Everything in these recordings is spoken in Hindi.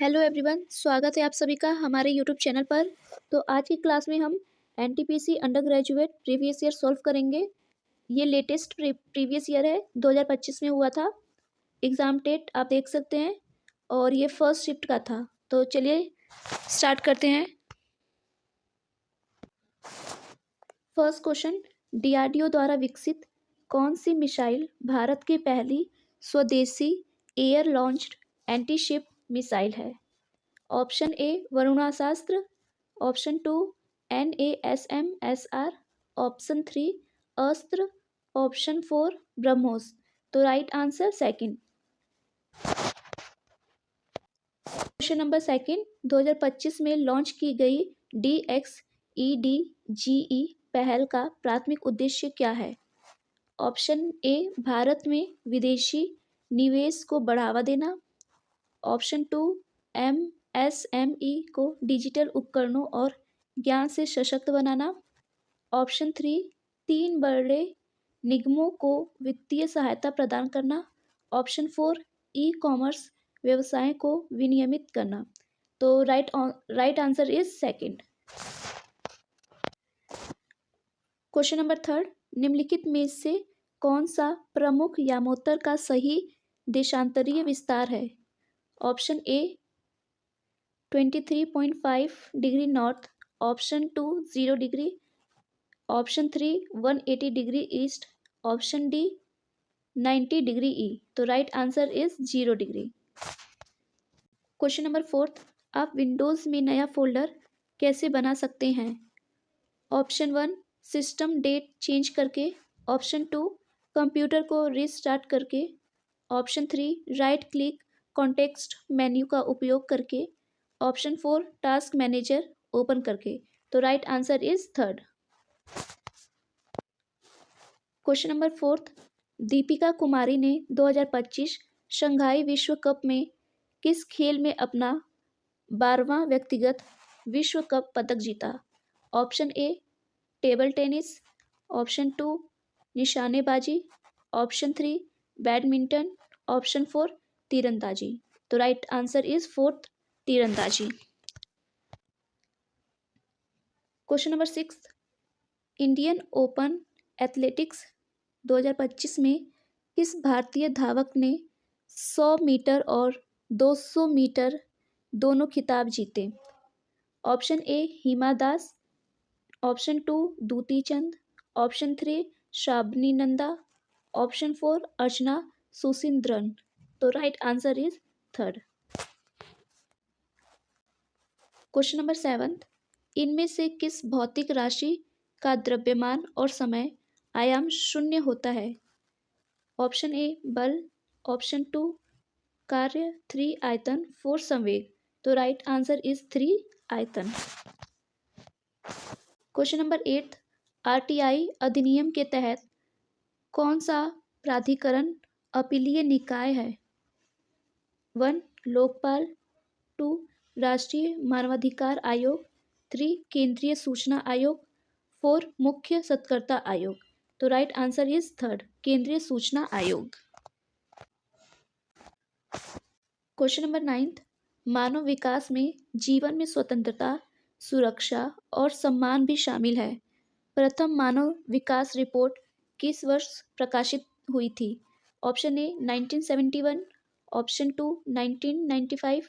हेलो एवरीवन, स्वागत है आप सभी का हमारे यूट्यूब चैनल पर। तो आज की क्लास में हम NTPC under graduate previous year solve करेंगे। ये लेटेस्ट प्रीवियस ईयर है, 2025 में हुआ था। एग्ज़ाम डेट आप देख सकते हैं और ये फर्स्ट शिफ्ट का था। तो चलिए स्टार्ट करते हैं। फर्स्ट क्वेश्चन, डीआरडीओ द्वारा विकसित कौन सी मिसाइल भारत की पहली स्वदेशी air launched anti ship missile है? Option A Varunastra, option 2 NASMSR, option 3 Astra, option 4 BrahMos. तो right answer second. Question number second, 2025 में लॉन्च की गई DXEDGE पहल का प्राथमिक उद्देश्य क्या है? ऑप्शन ए भारत में विदेशी निवेश को बढ़ावा देना, ऑप्शन 2 MSME को डिजिटल उपकरणों और ज्ञान से सशक्त बनाना, ऑप्शन 3 तीन बड़े निगमों को वित्तीय सहायता प्रदान करना, ऑप्शन 4 ई कॉमर्स व्यवसाय को विनियमित करना। तो right answer is second. Question number third, निम्नलिखित में से कौन सा प्रमुख यामोत्तर का सही देशांतरीय विस्तार है? Option A 23.5 degree north, option 2 0 degree, option 3 180 degree east, option D 90 degree E. तो right answer is 0 degree. Question number fourth, आप विंडोज़ में नया फोल्डर कैसे बना सकते हैं? ऑप्शन 1 सिस्टम डेट चेंज करके, ऑप्शन 2 कंप्यूटर को रीस्टार्ट करके, option 3 right click context menu का उपयोग करके, ऑप्शन 4 टास्क मैनेजर ओपन करके। तो right answer is third. Question number fourth, Deepika Kumari ने 2025 शंघाई विश्व कप में किस खेल में अपना 12वां व्यक्तिगत विश्व कप पदक जीता? Option A table tennis, option 2 निशानेबाजी, ऑप्शन 3 बैडमिंटन, ऑप्शन 4 तीरंदाजी। तो राइट आंसर इज फोर्थ तीरंदाजी। Question number 6, Indian open athletics 2025 में किस भारतीय धावक ने 100 मीटर और 200 मीटर दोनों खिताब जीते? Option A Hima Das, option 2 Dutee Chand, option 3 शाबनी Nanda, option 4 अर्चना सुसिंद्रन। तो right answer is third. Question number 7, इनमें से किस भौतिक राशि का द्रव्यमान और समय आयाम शून्य होता है? ऑप्शन ए बल, ऑप्शन 2 कार्य, 3 आयतन, 4 संवेग। तो राइट आंसर इज 3 आयतन। क्वेश्चन नंबर 8, आरटीआई अधिनियम के तहत कौन सा प्राधिकरण अपीलीय निकाय है? 1 लोकपाल, 2 राष्ट्रीय मानवाधिकार आयोग, 3 केंद्रीय सूचना आयोग, 4 मुख्य सत्कर्ता आयोग। तो राइट आंसर इज थर्ड केंद्रीय सूचना आयोग। क्वेश्चन नंबर 9, मानव विकास में जीवन में स्वतंत्रता, सुरक्षा और सम्मान भी शामिल है। प्रथम मानव विकास रिपोर्ट किस वर्ष प्रकाशित हुई थी? ऑप्शन ए 1971, ऑप्शन 2 1995,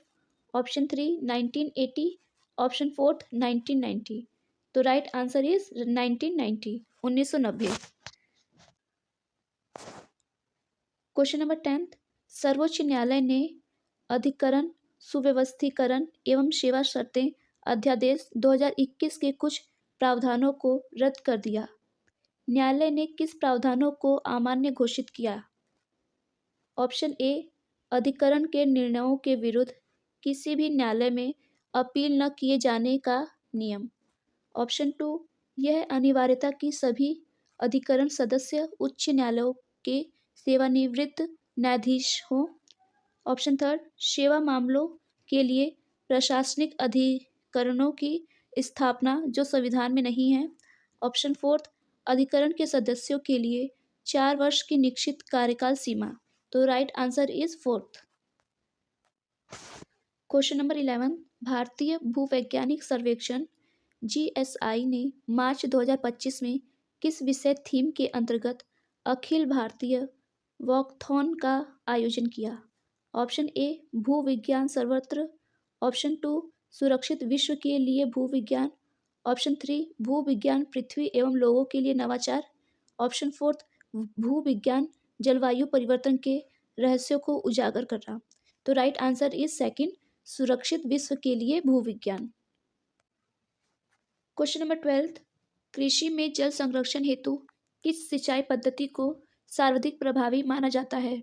ऑप्शन 3 1980, ऑप्शन 4 1990। तो right answer is 1990 1990। Question number 10, सर्वोच्च न्यायालय ने अधिकरण सुव्यवस्थीकरण एवं सेवा शर्तें अध्यादेश 2021 के कुछ प्रावधानों को रद्द कर दिया। न्यायालय ने किस प्रावधानों को अमान्य घोषित किया? ऑप्शन ए अधिकरण के निर्णयों के विरुद्ध किसी भी न्यायालय में अपील न किए जाने का नियम, ऑप्शन 2 यह अनिवार्यता कि सभी अधिकरण सदस्य उच्च न्यायालयों के सेवानिवृत्त न्यायाधीश हों, ऑप्शन 3 सेवा मामलों के लिए प्रशासनिक अधिकरणों की स्थापना जो संविधान में नहीं है, ऑप्शन 4 अधिकरण के सदस्यों के लिए 4 वर्ष की निश्चित कार्यकाल सीमा। तो right answer is fourth. Question number 11, भारतीय भूवैज्ञानिक सर्वेक्षण जीएसआई ने मार्च 2025 में किस विषय थीम के अंतर्गत अखिल भारतीय वॉकथॉन का आयोजन किया? ऑप्शन ए भूविज्ञान सर्वत्र, ऑप्शन 2 सुरक्षित विश्व के लिए भूविज्ञान, ऑप्शन 3 भूविज्ञान पृथ्वी एवं लोगों के लिए नवाचार, ऑप्शन 4 भूविज्ञान जलवायु परिवर्तन के रहस्यों को उजागर करना। तो राइट आंसर इज सेकंड, सुरक्षित विश्व के लिए भूविज्ञान। क्वेश्चन नंबर 12, कृषि में जल संरक्षण हेतु किस सिंचाई पद्धति को सर्वाधिक प्रभावी माना जाता है?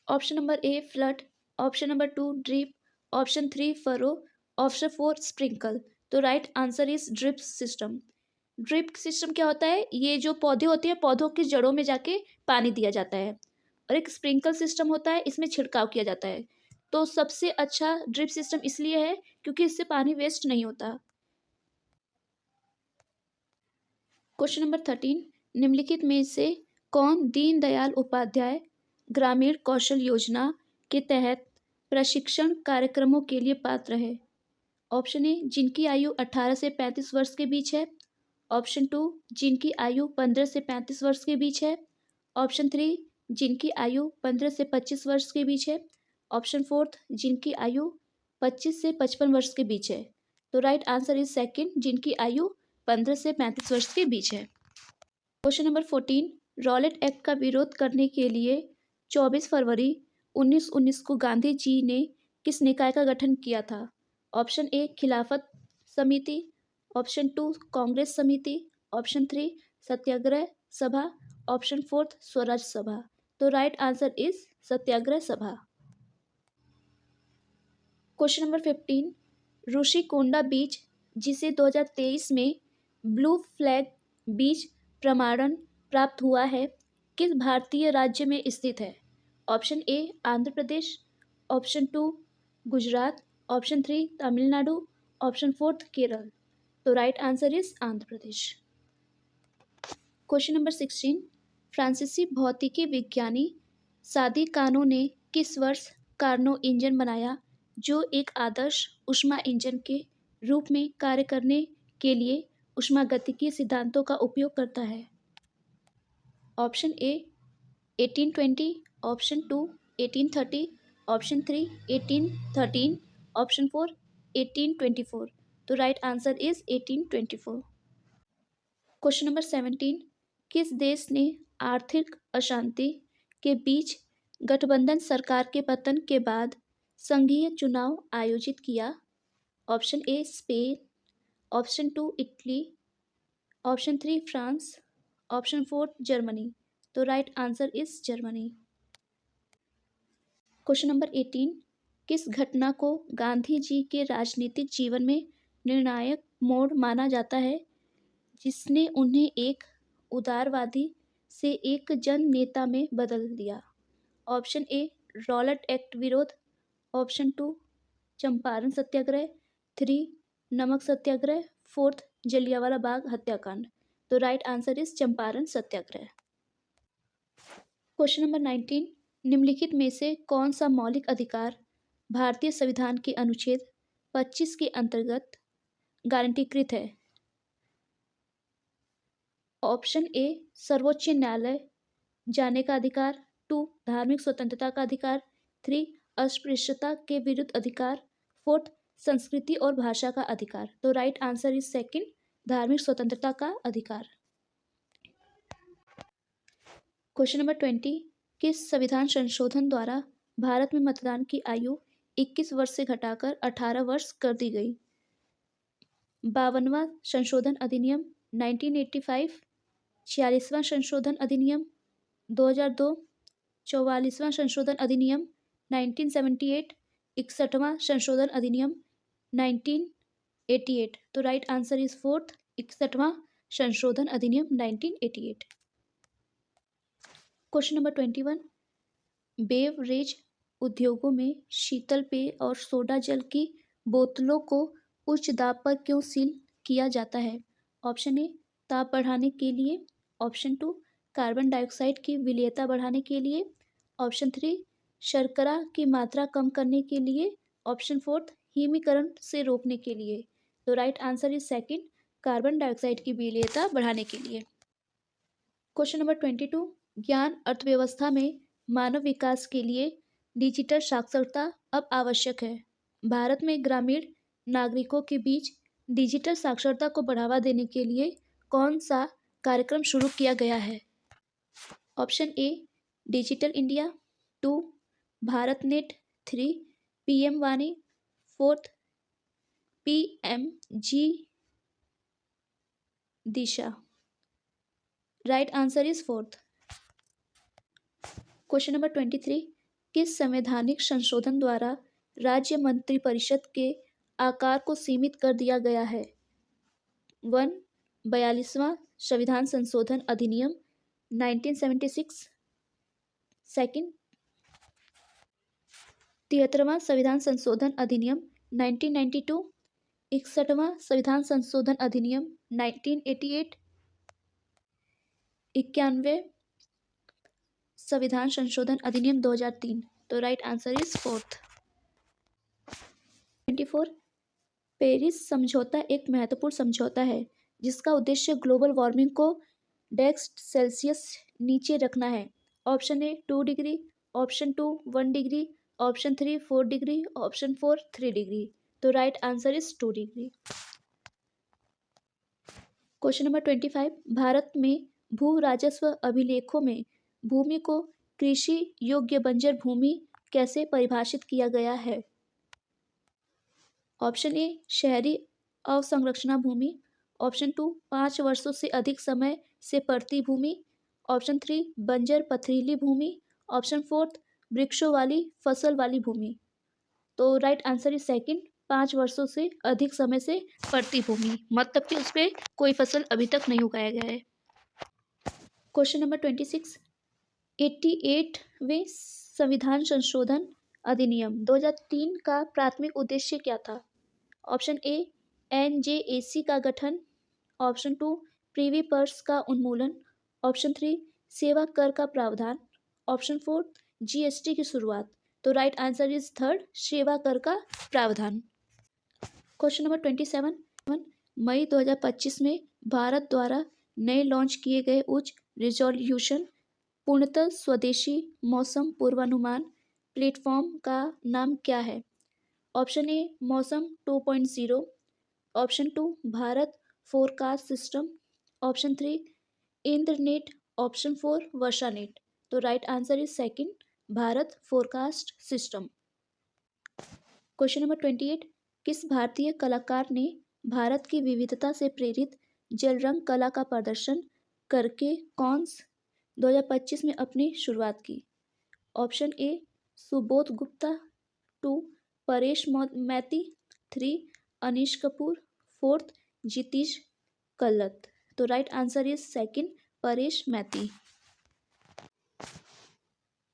Option number A flood, option number 2 drip, option 3 furrow, option 4 sprinkle. तो right answer is drip system. Drip system क्या होता है? ये जो पौधे होते हैं पौधों की जड़ों में जाके पानी दिया जाता है, और एक स्प्रिंकल सिस्टम होता है, इसमें छिड़काव किया जाता है। तो सबसे अच्छा ड्रिप सिस्टम इसलिए है क्योंकि इससे पानी वेस्ट नहीं होता। क्वेश्चन नंबर 13, निम्नलिखित में से कौन दीनदयाल उपाध्याय ग्रामीण कौशल योजना के तहत प्रशिक्षण कार्यक्रमों के लिए पात्र है? ऑप्शन ए जिनकी आयु 18 से 35 वर्ष के बीच है, ऑप्शन 2 जिनकी आयु 15 से 35 वर्ष के बीच है, ऑप्शन 3 जिनकी आयु 15 से 25 वर्ष के बीच है, ऑप्शन 4 जिनकी आयु 25 से 55 वर्ष के बीच है। तो राइट आंसर इज सेकंड, जिनकी आयु 15 से 35 वर्ष के बीच है। क्वेश्चन नंबर 14, रॉलेट एक्ट का विरोध करने के लिए 24 फरवरी 1919 को गांधी जी ने किस निकाय का गठन किया था? ऑप्शन ए खिलाफत समिति, ऑप्शन 2 कांग्रेस समिति, ऑप्शन 3 सत्याग्रह सभा, ऑप्शन 4 स्वराज सभा। तो राइट आंसर इज सत्याग्रह सभा। क्वेश्चन नंबर 15, ऋषिकोंडा बीच जिसे 2023 में ब्लू फ्लैग बीच प्रमाणन प्राप्त हुआ है, किस भारतीय राज्य में स्थित है? ऑप्शन ए Andhra Pradesh, option 2 Gujarat, option 3 Tamil Nadu, option 4 Kerala. तो right answer is Andhra Pradesh. Question number 16, फ्रांसीसी भौतिकी विज्ञानी सादी कानो ने किस वर्ष कार्नो इंजन बनाया जो एक आदर्श ऊष्मा इंजन के रूप में कार्य करने के लिए ऊष्मागतिकीय सिद्धांतों का उपयोग करता है? ऑप्शन ए 1820, ऑप्शन 2 1830, ऑप्शन 3 1813, ऑप्शन 4 1824। तो right answer is 1824। Question number 17, किस देश ने आर्थिक अशांति के बीच गठबंधन सरकार के पतन के बाद संघीय चुनाव आयोजित किया? Option A Spain, option 2 Italy, option 3 France, option 4 Germany. तो right answer is Germany. Question number 18, किस घटना को गांधी जी के राजनीतिक जीवन में निर्णायक मोड़ माना जाता है जिसने उन्हें एक उदारवादी से एक जन नेता में बदल दिया? ऑप्शन ए रॉलेट एक्ट विरोध, ऑप्शन 2 चंपारण सत्याग्रह, 3 नमक सत्याग्रह, 4 जलियांवाला बाग हत्याकांड। तो right answer is Champaran Satyagraha. Question number 19, निम्नलिखित में से कौन सा मौलिक अधिकार भारतीय संविधान के अनुच्छेद 25 के अंतर्गत गारंटीकृत है? ऑप्शन ए सर्वोच्च न्यायालय जाने का अधिकार, 2 धार्मिक स्वतंत्रता का अधिकार, 3 अस्पृश्यता के विरुद्ध अधिकार, 4 संस्कृति और भाषा का अधिकार। तो राइट आंसर इज सेकंड, धार्मिक स्वतंत्रता का अधिकार। क्वेश्चन नंबर 20, किस संविधान संशोधन द्वारा भारत में मतदान की आयु 21 वर्ष से घटाकर 18 वर्ष कर दी गई? 52वां संशोधन अधिनियम 1985, 46वां संशोधन अधिनियम 2002, 44वां संशोधन अधिनियम 1978, 61वां संशोधन अधिनियम 1988। तो राइट आंसर इज 4 61वां संशोधन अधिनियम 1988। क्वेश्चन नंबर 21, बेवरेज उद्योगों में शीतल पेय और सोडा जल की बोतलों को उच्च दाब पर क्यों सील किया जाता है? ऑप्शन ए ताप बढ़ाने के लिए, ऑप्शन 2 कार्बन डाइऑक्साइड की विलेयता बढ़ाने के लिए, ऑप्शन 3 शर्करा की मात्रा कम करने के लिए, ऑप्शन फोर्थ हिमीकरण से रोकने के लिए। तो right answer is second, carbon dioxide की विलेयता बढ़ाने के लिए। क्वेश्चन नंबर 22, ज्ञान अर्थव्यवस्था में मानव विकास के लिए डिजिटल साक्षरता अब आवश्यक है। भारत में ग्रामीण नागरिकों के बीच डिजिटल साक्षरता को बढ़ावा देने के लिए कौन सा कार्यक्रम शुरू किया गया है? Option A digital India, 2 Bharat net, 3 PM Vani, 4 PMG Disha. Right answer is fourth. Question number 23, किस संवैधानिक संशोधन द्वारा राज्य मंत्रिपरिषद के आकार को सीमित कर दिया गया है? 1 42वां संविधान संशोधन अधिनियम 1976, सेकंड 73वां संविधान संशोधन अधिनियम 1992, 61वां संविधान संशोधन अधिनियम 1988, 91वें संविधान संशोधन अधिनियम 2003। तो right answer is fourth. 24, Paris समझौता एक महत्वपूर्ण समझौता है जिसका उद्देश्य ग्लोबल वार्मिंग को °C नीचे रखना है। Option A 2 degree, option 2 1 degree, option 3 4 degree, option 4 3 degree. तो right answer is 2 degree. Question number 25, Bharat में भू राजस्व अभिलेखों में भूमि को कृषि योग्य बंजर भूमि कैसे परिभाषित किया गया है? ऑप्शन ए शहरी अवसंरचना भूमि, ऑप्शन 2 5 वर्षों से अधिक समय से पड़ती भूमि, ऑप्शन 3 बंजर पथरीली भूमि, ऑप्शन 4 वृक्षों वाली फसल वाली भूमि। तो राइट आंसर इज सेकंड, 5 वर्षों से अधिक समय से पड़ती भूमि, मतलब कि उस पर कोई फसल अभी तक नहीं उगाया गया है। क्वेश्चन नंबर 26, 88वें संविधान संशोधन अधिनियम 2003 का प्राथमिक उद्देश्य क्या था? ऑप्शन ए NJAC का गठन, ऑप्शन 2 प्रीवी पर्स का उन्मूलन, ऑप्शन 3 सेवा कर का प्रावधान, ऑप्शन 4 GST की शुरुआत। तो राइट आंसर इज थर्ड, सेवा कर का प्रावधान। क्वेश्चन नंबर 27, मई 2025 में भारत द्वारा नए लॉन्च किए गए उच्च रिजोल्यूशन पूर्णतः स्वदेशी मौसम पूर्वानुमान प्लेटफॉर्म का नाम क्या है? Option A Mausam 2.0, option 2 Bharat forecast system, option 3 Indranet, option 4 Varshanet. तो right answer is second, Bharat forecast system. Question number 28, किस भारतीय कलाकार ने भारत की विविधता से प्रेरित जल रंग कला का प्रदर्शन करके कॉन्स 2025 में अपनी शुरुआत की? Option A Subodh Gupta, 2 Paresh Maity, 3 Anish Kapoor, 4 Jitish Kallat. तो right answer is second, Paresh Maity.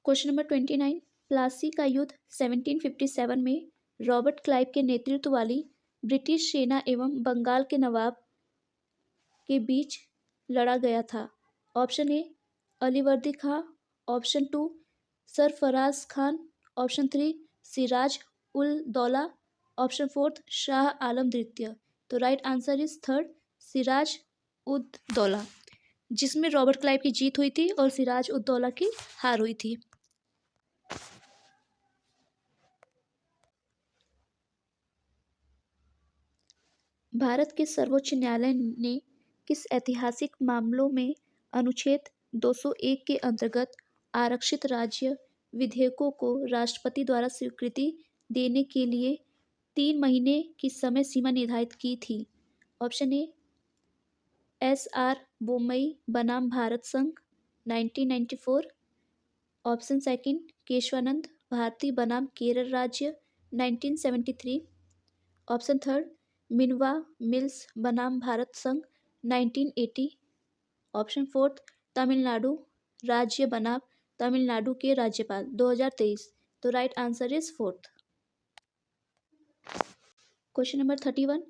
Question number 29, Plassey का युद्ध 1757 में रॉबर्ट क्लाइव के नेतृत्व वाली ब्रिटिश सेना एवं बंगाल के नवाब के बीच लड़ा गया था। Option A Alivardi Khan, option 2 Sarfaraz Khan, option 3 Siraj ul Daula, option 4 Shah Alam द्वितीय। तो right answer is third, Siraj ud Daula, जिसमें रॉबर्ट क्लाइव की जीत हुई थी और सिराज उद दौला की हार हुई थी। भारत के सर्वोच्च न्यायालय ने किस ऐतिहासिक मामलों में अनुच्छेद 201 के अंतर्गत आरक्षित राज्य विधेयकों को राष्ट्रपति द्वारा स्वीकृति देने के लिए 3 महीने की समय सीमा निर्धारित की थी? ऑप्शन ए SR बोम्मई बनाम भारत संघ 1994, ऑप्शन सेकंड केशवानंद भारती बनाम केरल राज्य 1973, ऑप्शन थर्ड मिनवा मिल्स बनाम भारत संघ 1980, ऑप्शन फोर्थ तमिलनाडु राज्य बनाम तमिलनाडु के राज्यपाल 2023। तो right answer is fourth. Question number 31,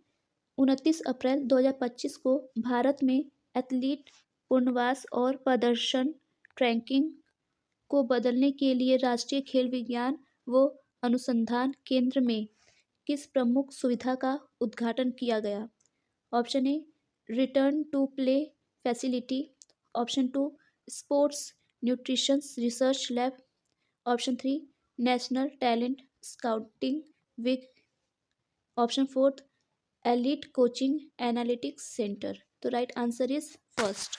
29 अप्रैल 2025 को भारत में एथलीट पुनर्वास और प्रदर्शन ट्रैकिंग को बदलने के लिए राष्ट्रीय खेल विज्ञान व अनुसंधान केंद्र में किस प्रमुख सुविधा का उद्घाटन किया गया? Option A return to play facility, option two sports nutrition research lab, option three national talent scouting wing, option fourth elite coaching analytics centre. तो right answer is first.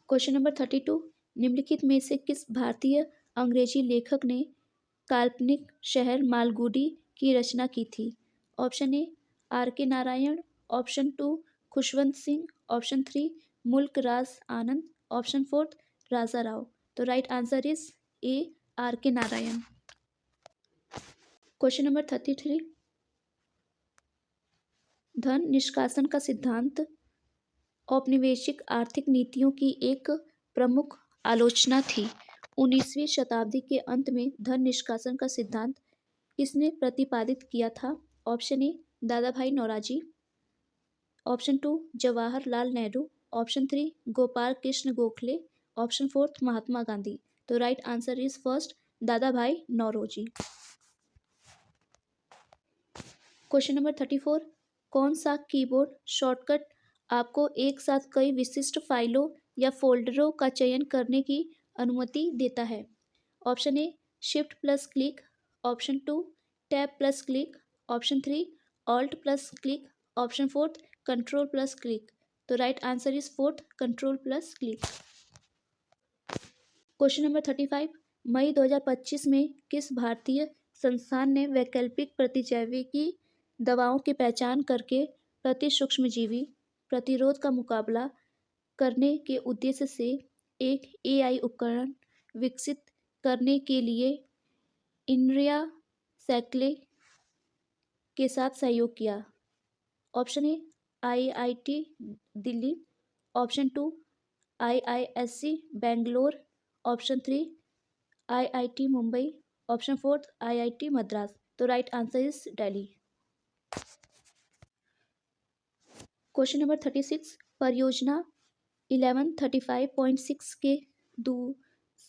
Question number 32, निम्नलिखित में से किस भारतीय अंग्रेजी लेखक ने काल्पनिक शहर मालगुडी की रचना की थी? Option A R K Narayan, option two Khushwant Singh, option three Mulk Raj Anand, option fourth Raja Rao. तो right answer is A R K Narayan. Question number 33, धन निष्कासन का सिद्धांत औपनिवेशिक आर्थिक नीतियों की एक प्रमुख आलोचना थी। 19वीं शताब्दी के अंत में धन निष्कासन का सिद्धांत किसने प्रतिपादित किया था? Option A Dadabhai Naoroji, option two Jawaharlal Nehru, option three Gopal Krishna Gokhale, option fourth Mahatma Gandhi. तो राइट आंसर इज फर्स्ट दादा भाई नौरोजी। क्वेश्चन नंबर 34, कौन सा कीबोर्ड शॉर्टकट आपको एक साथ कई विशिष्ट फाइलों या फोल्डरों का चयन करने की अनुमति देता है? Option A shift plus click, option two tab plus click, option three alt plus click, option fourth control plus click. तो right answer is fourth control plus click. Question number 35, मई 2025 में किस भारतीय संस्थान ने वैकल्पिक प्रतिजैविकी दवाओं की पहचान करके प्रति सूक्ष्मजीवी प्रतिरोध का मुकाबला करने के उद्देश्य से एक एआई उपकरण विकसित करने के लिए इनरिया सैक्ले के साथ सहयोग किया? Option A IIT Delhi, option two IISc Bangalore, option three IIT Mumbai, option fourth IIT Madras. तो right answer is Delhi. Question number 36, परियोजना 1135.6 के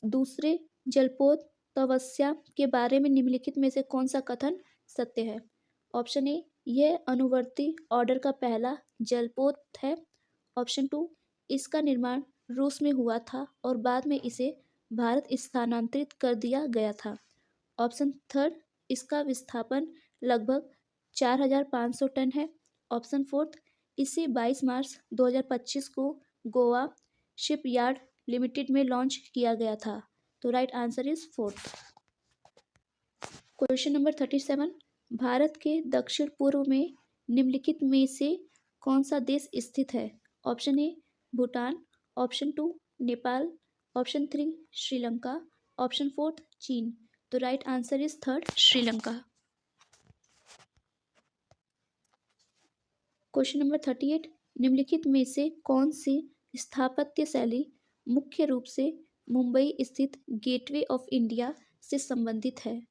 दूसरे जलपोत तपस्या के बारे में निम्नलिखित में से कौन सा कथन सत्य है? ऑप्शन ए यह अनुवर्ती ऑर्डर का पहला जलपोत है, ऑप्शन टू इसका निर्माण रूस में हुआ था और बाद में इसे भारत स्थानांतरित कर दिया गया था, ऑप्शन थर्ड इसका विस्थापन लगभग 4500 टन है, ऑप्शन फोर्थ इसे 22 मार्च 2025 को गोवा शिपयार्ड लिमिटेड में लॉन्च किया गया था। तो right answer is fourth. Question number 37, Bharat के दक्षिण पूर्व में निम्नलिखित में से कौन सा देश स्थित है? Option A Bhutan, option two Nepal, option three Sri Lanka, option fourth चीन। तो right answer is third Sri Lanka. Question number 38, निम्नलिखित में से कौन सी स्थापत्य शैली मुख्य रूप से मुंबई स्थित गेटवे ऑफ इंडिया से संबंधित है?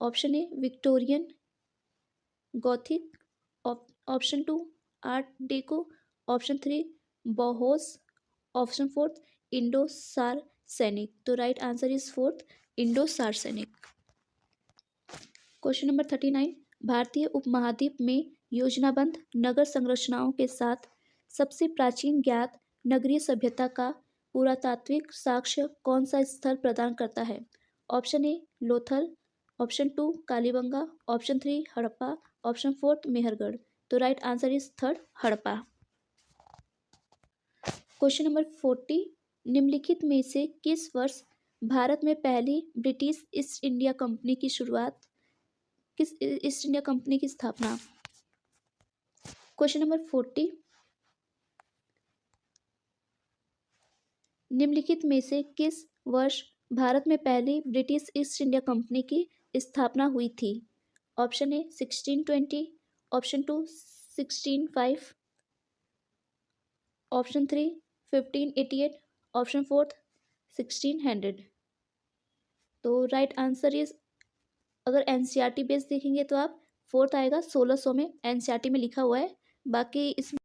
Option A Victorian Gothic, option two art deco, option three Bauhaus, option fourth Indo Saracenic. तो right answer is fourth Indo Saracenic. Question number 39, भारतीय उपमहाद्वीप में योजनाबद्ध नगर संरचनाओं के साथ सबसे प्राचीन ज्ञात नगरीय सभ्यता का पुरातात्विक साक्ष्य कौन सा स्थल प्रदान करता है? Option A Lothal, option two Kalibanga, option three Harappa, option fourth Mehrgarh. तो right answer is third Harappa. Question number 40, निम्नलिखित में से किस वर्ष भारत में पहली ब्रिटिश ईस्ट इंडिया कंपनी की शुरुआत, किस ईस्ट इंडिया कंपनी की स्थापना? क्वेश्चन नंबर 40, निम्नलिखित में से किस वर्ष भारत में पहली ब्रिटिश ईस्ट इंडिया कंपनी की स्थापना हुई थी? Option A 1620, option two 1605, option three 1588, option fourth 1600। तो राइट आंसर इज, अगर एनसीईआरटी बेस देखेंगे तो आप फोर्थ आएगा, 1600 में एनसीईआरटी में लिखा हुआ है, बाकी इसमें